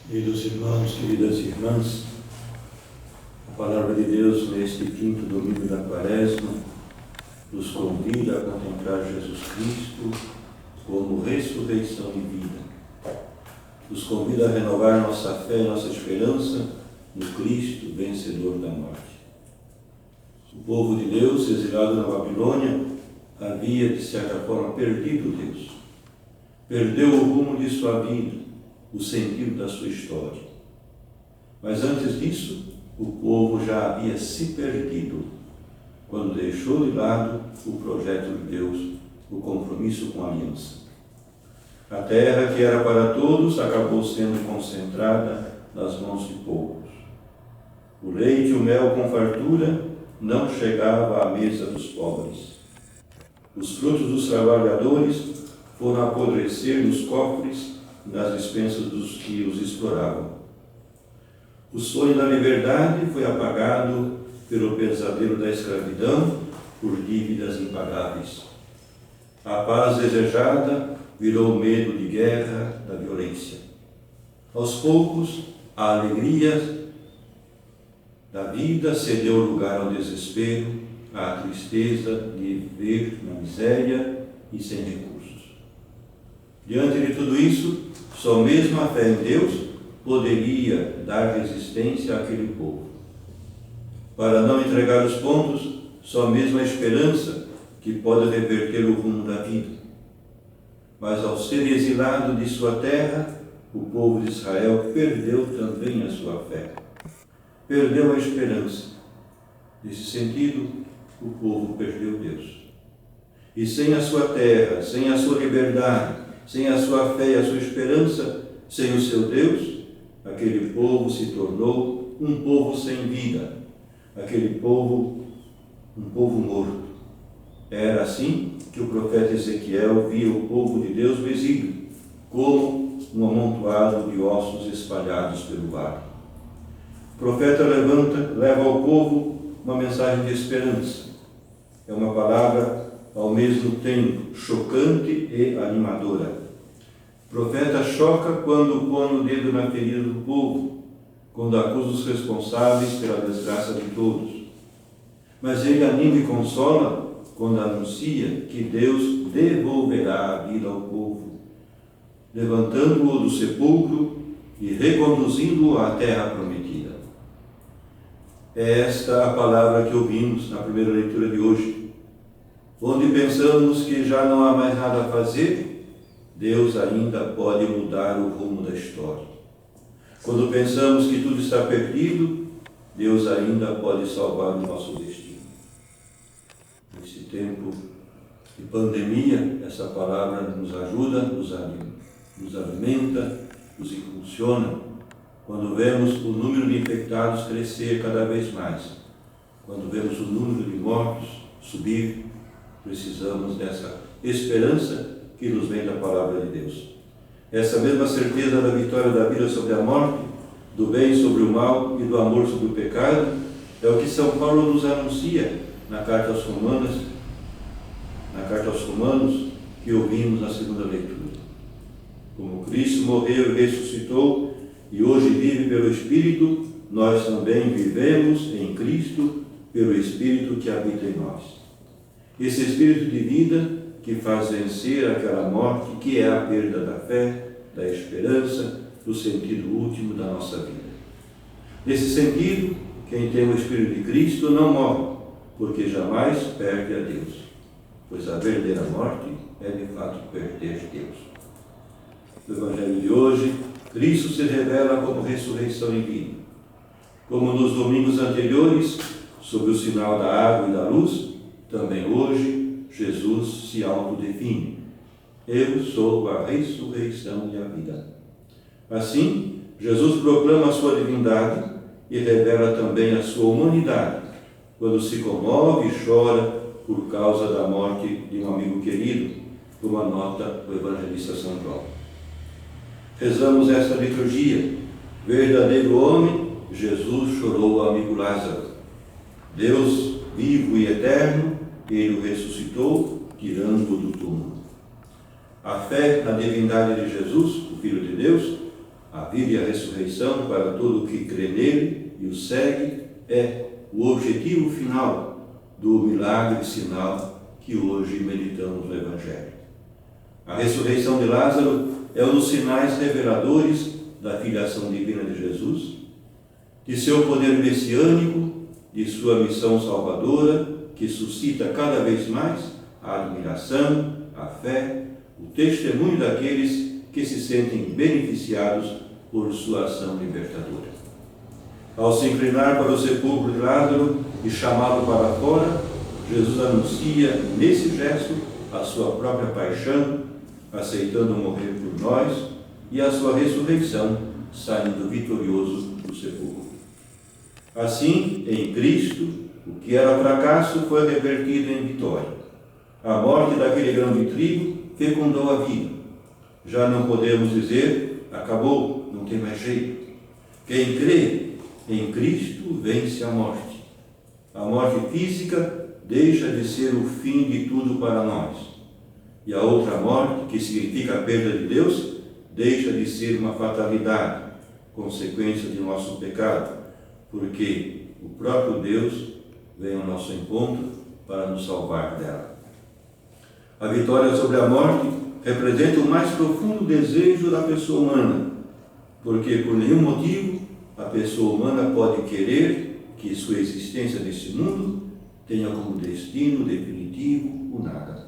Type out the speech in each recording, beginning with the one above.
Queridos irmãos, queridas irmãs, a palavra de Deus neste quinto domingo da Quaresma nos convida a contemplar Jesus Cristo como ressurreição e vida. Nos convida a renovar nossa fé e nossa esperança no Cristo vencedor da morte. O povo de Deus, exilado na Babilônia, havia, de certa forma, perdido Deus. Perdeu o rumo de sua vida, o sentido da sua história. Mas antes disso, o povo já havia se perdido quando deixou de lado o projeto de Deus, o compromisso com a aliança. A terra que era para todos acabou sendo concentrada nas mãos de poucos. O leite e o mel com fartura não chegava à mesa dos pobres. Os frutos dos trabalhadores foram apodrecer nos cofres nas dispensas dos que os exploravam. O sonho da liberdade foi apagado pelo pesadelo da escravidão por dívidas impagáveis. A paz desejada virou medo de guerra, da violência. Aos poucos, a alegria da vida cedeu lugar ao desespero, à tristeza de viver na miséria e sem recursos. Diante de tudo isso, só mesmo a fé em Deus poderia dar resistência àquele povo. Para não entregar os pontos, só mesmo a esperança que pode reverter o rumo da vida. Mas ao ser exilado de sua terra, o povo de Israel perdeu também a sua fé. Perdeu a esperança. Nesse sentido, o povo perdeu Deus. E sem a sua terra, sem a sua liberdade, sem a sua fé e a sua esperança, sem o seu Deus, aquele povo se tornou um povo sem vida, aquele povo, um povo morto. Era assim que o profeta Ezequiel via o povo de Deus no exílio, como um amontoado de ossos espalhados pelo vale. O profeta leva ao povo uma mensagem de esperança. É uma palavra ao mesmo tempo chocante e animadora. O profeta choca quando põe o dedo na ferida do povo, quando acusa os responsáveis pela desgraça de todos. Mas ele anima e consola quando anuncia que Deus devolverá a vida ao povo, levantando-o do sepulcro e reconduzindo-o à terra prometida. É esta a palavra que ouvimos na primeira leitura de hoje. Onde pensamos que já não há mais nada a fazer, Deus ainda pode mudar o rumo da história. Quando pensamos que tudo está perdido, Deus ainda pode salvar o nosso destino. Nesse tempo de pandemia, essa palavra nos ajuda, nos alimenta, nos impulsiona. Quando vemos o número de infectados crescer cada vez mais, quando vemos o número de mortos subir, precisamos dessa esperança que nos vem da palavra de Deus. Essa mesma certeza da vitória da vida sobre a morte, do bem sobre o mal e do amor sobre o pecado, é o que São Paulo nos anuncia na carta aos Romanos, que ouvimos na segunda leitura. Como Cristo morreu e ressuscitou e hoje vive pelo Espírito, nós também vivemos em Cristo pelo Espírito que habita em nós. Esse Espírito de vida que faz vencer aquela morte que é a perda da fé, da esperança, do sentido último da nossa vida. Nesse sentido, quem tem o Espírito de Cristo não morre, porque jamais perde a Deus, pois a verdadeira morte é de fato perder Deus. No Evangelho de hoje, Cristo se revela como ressurreição e vida. Como nos domingos anteriores, sob o sinal da água e da luz, também hoje Jesus se autodefine. Eu sou a ressurreição e a vida. Assim, Jesus proclama a sua divindade e revela também a sua humanidade, quando se comove e chora por causa da morte de um amigo querido, como anota o evangelista São João. Rezamos esta liturgia. Verdadeiro homem, Jesus chorou ao amigo Lázaro. Deus vivo e eterno, ele o ressuscitou, tirando-o do túmulo. A fé na divindade de Jesus, o Filho de Deus, a vida e a ressurreição para todo o que crê nele e o segue, é o objetivo final do milagre e sinal que hoje meditamos no Evangelho. A ressurreição de Lázaro é um dos sinais reveladores da filiação divina de Jesus, de seu poder messiânico, de sua missão salvadora, que suscita cada vez mais a admiração, a fé, o testemunho daqueles que se sentem beneficiados por sua ação libertadora. Ao se inclinar para o sepulcro de Lázaro e chamá-lo para fora, Jesus anuncia nesse gesto a sua própria paixão, aceitando morrer por nós, e a sua ressurreição, saindo vitorioso do sepulcro. Assim, em Cristo, o que era fracasso foi revertido em vitória. A morte daquele grão de trigo fecundou a vida. Já não podemos dizer, acabou, não tem mais jeito. Quem crê em Cristo vence a morte. A morte física deixa de ser o fim de tudo para nós. E a outra morte, que significa a perda de Deus, deixa de ser uma fatalidade, consequência de nosso pecado, porque o próprio Deus vem ao nosso encontro para nos salvar dela. A vitória sobre a morte representa o mais profundo desejo da pessoa humana, porque por nenhum motivo a pessoa humana pode querer que sua existência nesse mundo tenha como destino definitivo o nada.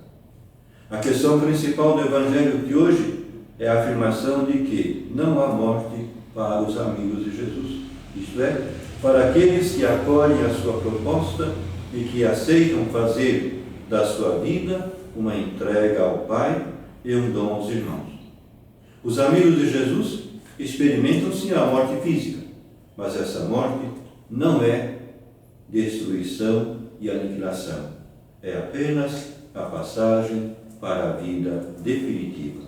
A questão principal do Evangelho de hoje é a afirmação de que não há morte para os amigos de Jesus, isto é, para aqueles que acolhem a sua proposta e que aceitam fazer da sua vida uma entrega ao Pai e um dom aos irmãos. Os amigos de Jesus experimentam sim a morte física, mas essa morte não é destruição e aniquilação, é apenas a passagem para a vida definitiva.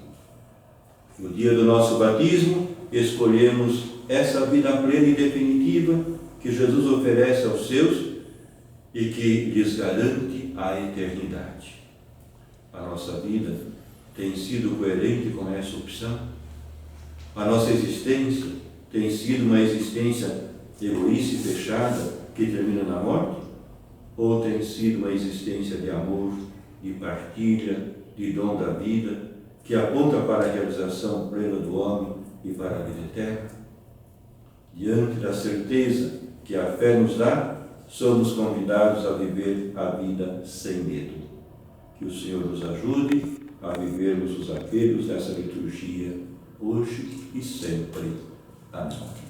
No dia do nosso batismo, escolhemos essa vida plena e definitiva que Jesus oferece aos seus e que lhes garante a eternidade. A nossa vida tem sido coerente com essa opção? A nossa existência tem sido uma existência egoísta e fechada que termina na morte? Ou tem sido uma existência de amor, de partilha, de dom da vida, que aponta para a realização plena do homem e para a vida eterna? Diante da certeza que a fé nos dá, somos convidados a viver a vida sem medo. Que o Senhor nos ajude a vivermos os apelos dessa liturgia, hoje e sempre. Amém.